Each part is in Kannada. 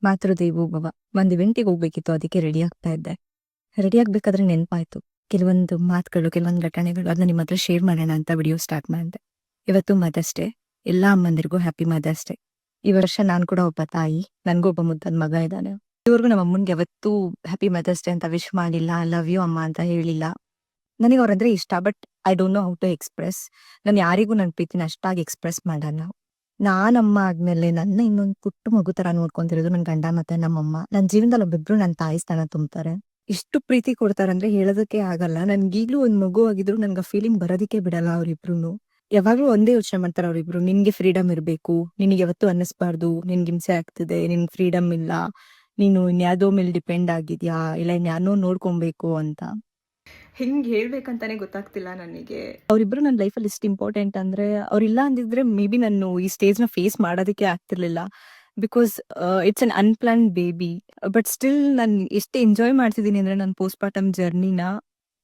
ಮಾತೃದೇವೋಭವ. ಒಂದ್ ಇವೆಂಟಿಗೆ ಹೋಗ್ಬೇಕಿತ್ತು, ಅದಕ್ಕೆ ರೆಡಿ ಆಗ್ತಾ ಇದ್ದೆ. ರೆಡಿ ಆಗ್ಬೇಕಾದ್ರೆ ನೆನಪಾಯ್ತು ಕೆಲವೊಂದು ಮಾತುಗಳು, ಕೆಲವೊಂದು ಘಟನೆಗಳು. ಅದನ್ನ ನಿಮ್ಮ ಹತ್ರ ಶೇರ್ ಮಾಡೋಣ ಅಂತ ವಿಡಿಯೋ ಸ್ಟಾರ್ಟ್ ಮಾಡಿದೆ. ಇವತ್ತು ಮದರ್ಸ್ ಡೇ. ಎಲ್ಲಾ ಅಮ್ಮಂದಿರಿಗೂ ಹ್ಯಾಪಿ ಮದರ್ಸ್ ಡೇ. ಈ ವರ್ಷ ನಾನು ಕೂಡ ಒಬ್ಬ ತಾಯಿ, ನನಗೂ ಒಬ್ಬ ಮುದ್ದಾದ ಮಗ ಇದ್ದಾನೆ. ಇದುವರೆಗೂ ನಮ್ಮ ಅಮ್ಮನ್ಗೆ ಯಾವತ್ತೂ ಹ್ಯಾಪಿ ಮದರ್ಸ್ ಡೇ ಅಂತ ವಿಶ್ ಮಾಡಿಲ್ಲ, ಲವ್ ಯು ಅಮ್ಮ ಅಂತ ಹೇಳಿಲ್ಲ. ನನಗೆ ಅವ್ರಂದ್ರೆ ಇಷ್ಟ, but I don't know how to express. ನಾನು ಯಾರಿಗೂ ನನ್ನ ಪ್ರೀತಿನ ಅಷ್ಟಾಗಿ ಎಕ್ಸ್‌ಪ್ರೆಸ್ ಮಾಡಲ್ಲ. ನಾನಮ್ಮ ಆದ್ಮೇಲೆ ನನ್ನ ಇನ್ನೊಂದು ಪುಟ್ಟ ಮಗು ತರ ನೋಡ್ಕೊಂತಿರೋದು ನನ್ನ ಗಂಡ ಮತ್ತೆ ನಮ್ಮಮ್ಮ. ನನ್ನ ಜೀವನದಲ್ಲಿ ಒಬ್ಬಿಬ್ರು ನನ್ನ ತಾಯಿ ಸ್ಥಾನ ತುಂಬ್ತಾರೆ. ಇಷ್ಟು ಪ್ರೀತಿ ಕೊಡ್ತಾರಂದ್ರೆ ಹೇಳೋದಕ್ಕೆ ಆಗಲ್ಲ. ನನ್ಗೀಗ್ಲೂ ಒಂದ್ ಮಗು ಆಗಿದ್ರು ನನ್ಗೆ ಆ ಫೀಲಿಂಗ್ ಬರೋದಕ್ಕೆ ಬಿಡಲ್ಲ ಅವ್ರಿಬ್ರುನು. ಯಾವಾಗ್ಲೂ ಒಂದೇ ಯೋಚನೆ ಮಾಡ್ತಾರೆ ಅವ್ರಿಬ್ರು, ನಿನ್ಗೆ ಫ್ರೀಡಮ್ ಇರ್ಬೇಕು, ನಿನಗೆ ಯಾವತ್ತೂ ಅನ್ನಿಸ್ಬಾರ್ದು ನಿನ್ಗೆ ಹಿಂಸೆ ಆಗ್ತಿದೆ, ನಿನ್ಗೆ ಫ್ರೀಡಮ್ ಇಲ್ಲ, ನೀನು ಇನ್ಯಾವುದೋ ಮೇಲೆ ಡಿಪೆಂಡ್ ಆಗಿದ್ಯಾ, ಇಲ್ಲ ಇನ್ಯಾರನ್ನೋ ನೋಡ್ಕೊಬೇಕು ಅಂತ. ಹೆಂಗ್ ಹೇಳ್ಬೇಕಂತಾನೆ ಗೊತ್ತಾಗ್ತಿಲ್ಲ ನನಗೆ. ಅವರಿಬ್ರು ನನ್ನ ಲೈಫಲ್ಲಿ ಇಷ್ಟು ಇಂಪಾರ್ಟೆಂಟ್ ಅಂದ್ರೆ, ಅವ್ರಿಲ್ಲ ಅಂದಿದ್ರೆ ಮೇ ಬಿ ನಾನು ಈ ಸ್ಟೇಜ್ನ ಫೇಸ್ ಮಾಡೋದಕ್ಕೆ ಆಗ್ತಿರ್ಲಿಲ್ಲ. Because it's an unplanned baby. But still ನಾನು ಎಷ್ಟು ಎಂಜಾಯ್ ಮಾಡ್ತಿದ್ದೀನಿ ಅಂದ್ರೆ ನನ್ನ ಪೋಸ್ಟ್ ಪಾರ್ಟಮ್ ಜರ್ನಿನ.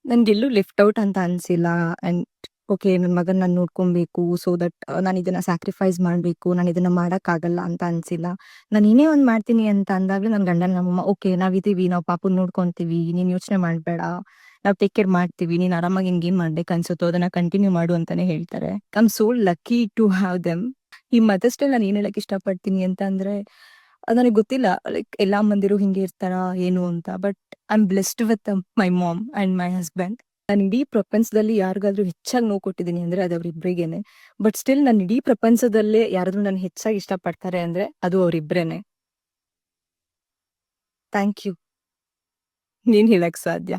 ನನ್ಗೆಲ್ಲೂ ಲೆಫ್ಟ್ ಔಟ್ ಅಂತ ಅನ್ಸಿಲ್ಲ. ಅಂಡ್ ಓಕೆ, ನನ್ನ ಮಗನ ನಾನು ನೋಡ್ಕೊಬೇಕು, ಸೊ ದಟ್ ನಾನು ಇದನ್ನ ಸ್ಯಾಕ್ರಿಫೈಸ್ ಮಾಡಬೇಕು, ನಾನು ಇದನ್ನ ಮಾಡೋಕ್ಕಾಗಲ್ಲ ಅಂತ ಅನ್ಸಿಲ್ಲ. ನಾನು ಏನೇ ಒಂದು ಮಾಡ್ತೀನಿ ಅಂತ ಅಂದಾಗಲೂ ನನ್ನ ಗಂಡ ನಮ್ಮಮ್ಮ ಓಕೆ ನಾವಿದ್ದೀವಿ, ನಾವು ಪಾಪುನ ನೋಡ್ಕೊಂತೀವಿ, ನೀನು ಯೋಚನೆ ಮಾಡಬೇಡ, ನಾವು ಟೇಕ್ ಕೇರ್ ಮಾಡ್ತೀವಿ, ನೀನು ಆರಾಮಾಗಿ ನಿನ್ಗೆ ಏನು ಮಾಡ್ಬೇಕು ಅನ್ಸುತ್ತೋ ಅದನ್ನ ಕಂಟಿನ್ಯೂ ಮಾಡು ಅಂತಾನೆ ಹೇಳ್ತಾರೆ. I am so lucky to have them. ಈ ಮದರ್ಸ್ ಡೇ ನಾನು ಏನು ಹೇಳಕ್ ಇಷ್ಟಪಡ್ತೀನಿ ಅಂತ ಅಂದ್ರೆ, ನನಗೆ ಗೊತ್ತಿಲ್ಲ ಲೈಕ್ ಎಲ್ಲ ಅಮ್ಮಂದಿರು ಹಿಂಗೆ ಇರ್ತಾರ ಏನು ಅಂತ, but I am blessed with my mom and my husband. ನಾನು ಇಡೀ ಪ್ರಪಂಚದಲ್ಲಿ ಯಾರಿಗಾದ್ರೂ ಹೆಚ್ಚಾಗಿ ನೋವು ಕೊಟ್ಟಿದ್ದೀನಿ ಅಂದ್ರೆ ಅದು ಅವ್ರಿಬ್ರಿಗೇನೆ. ಬಟ್ ಸ್ಟಿಲ್ ನಾನು ಇಡೀ ಪ್ರಪಂಚದಲ್ಲೇ ಯಾರಾದ್ರೂ ನಾನು ಹೆಚ್ಚಾಗಿ ಇಷ್ಟಪಡ್ತಾರೆ ಅಂದ್ರೆ ಅದು ಅವ್ರಿಬ್ರೇನೆ. Thank you. ನೀನ್ ಹೇಳಕ್ ಸಾಧ್ಯ.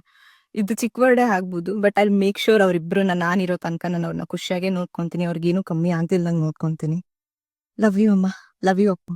ಇದು ಚಿಕ್ಕ ವರ್ಡೇ ಆಗ್ಬೋದು, ಬಟ್ ಐ ಮೇಕ್ ಶೋರ್ ಅವ್ರಿಬ್ರನ್ನ ನಾನಿರೋ ತನಕ ನಾನು ಅವ್ರನ್ನ ಖುಷಿಯಾಗೇ ನೋಡ್ಕೊಂತೀನಿ, ಅವ್ರಿಗೇನು ಕಮ್ಮಿ ಆಗ್ದಿಲ್ದಂಗೆ ನೋಡ್ಕೊಂತೀನಿ. ಲವ್ ಯು ಅಮ್ಮ, ಲವ್ ಯು ಅಪ್ಪ.